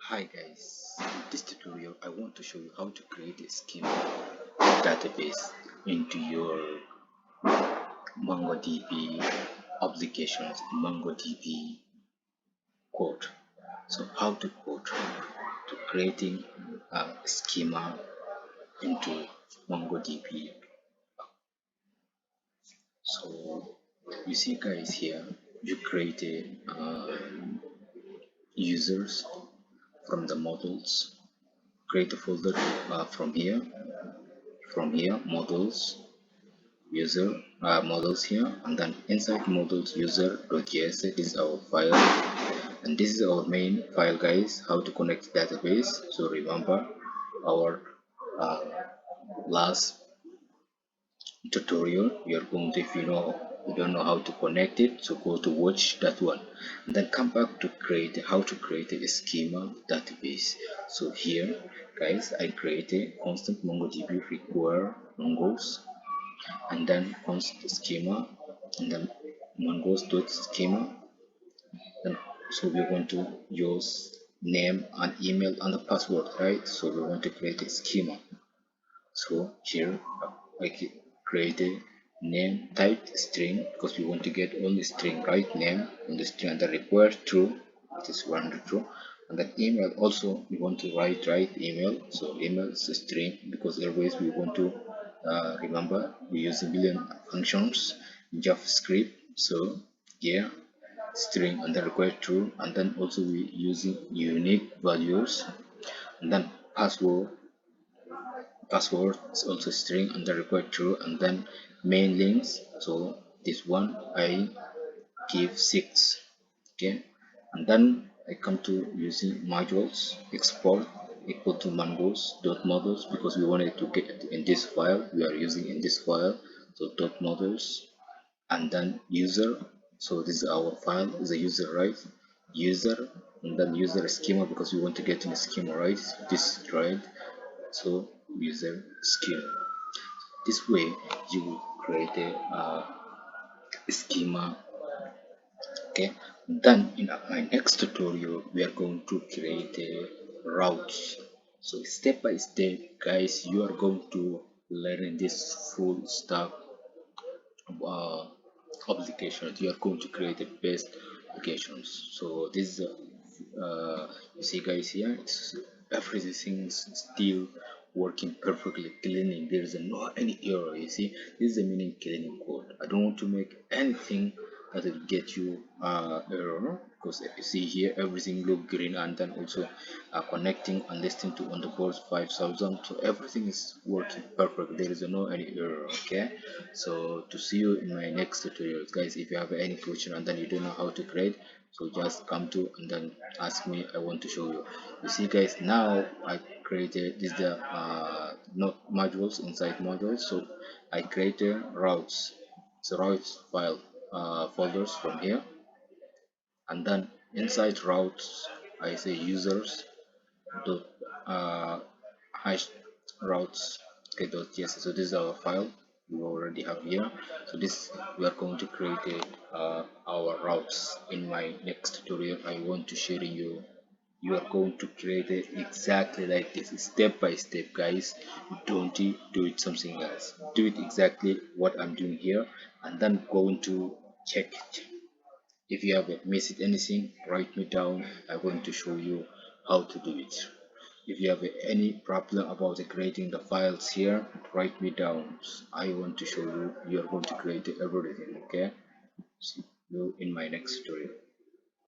Hi guys, in this tutorial I want to show you how to create a schema database into your MongoDB applications, MongoDB code. So how to code to creating a schema into MongoDB. So you see guys here, you create a users from the models, create a folder from here models user models here, and then inside models user.js is our file, and this is our main file guys. How to connect database? So remember our last tutorial, you're going to, if you don't know how to connect it, so go to watch that one and then come back to create how to create a schema database. So here guys, I created constant MongoDB require mongos, and then const schema, and then mongos.schema. Then so we want to use name and email and the password, right? So we want to create a schema. So here I create a name type string because we want to get only string, right? Name on the string, and the required true, it is 100 true. And then email also we want to write email, so email is a string because always we want to remember we use boolean functions in JavaScript. So here string and the required true, and then also we using unique values, and then password is also string and the required true, and then main links, so this one I give 6. Okay, and then I come to using modules export equal to mongos.models because we wanted to get in this file, we are using in this file, so dot models, and then user, so this is our file, is a user, right? User, and then user schema because we want to get in a schema, right? This, right? So user schema. This way you will create a schema. Okay, then in my next tutorial we are going to create a routes. So step by step guys, you are going to learn this full stack applications. You are going to create the best applications. So this is you see guys here, it's everything is still working perfectly cleaning. There is no any error. You see, this is the meaning cleaning code. I don't want to make anything that will get you error, because you see here everything look green, and then also connecting and listening to on the board 5000, so everything is working perfect. There is no any error. Okay, so to see you in my next tutorials guys. If you have any question and then you don't know how to create, so just come to and then ask me. I want to show you. You see guys, now I created this the not modules inside modules, so I created routes, so routes file folders from here, and then inside routes I say users dot hash routes. Okay, dot yes, so this is our file we already have here. So this we are going to create our routes. In my next tutorial I want to share you are going to create it exactly like this, step by step guys. Don't do it something else, do it exactly what I'm doing here, and then going to check it. If you have missed anything, write me down. I'm going to show you how to do it. If you have any problem about creating the files here, write me down. I want to show you. You are going to create everything. Okay, see you in my next tutorial.